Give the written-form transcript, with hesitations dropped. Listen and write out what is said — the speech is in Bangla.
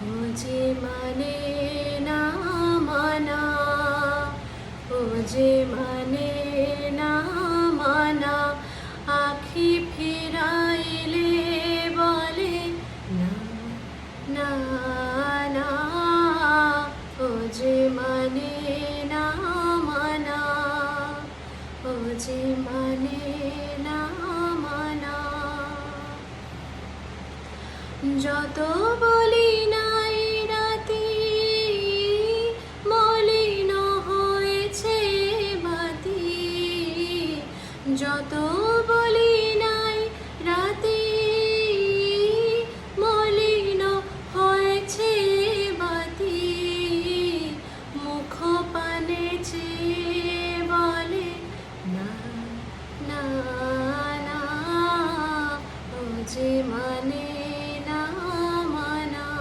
ও যে মানে না মানা, ও যে মানে না মানা, আখি ফিরাইলে বলে না না না। ও যে মানে না মানা, ও যে মানে না মানা। যত বলি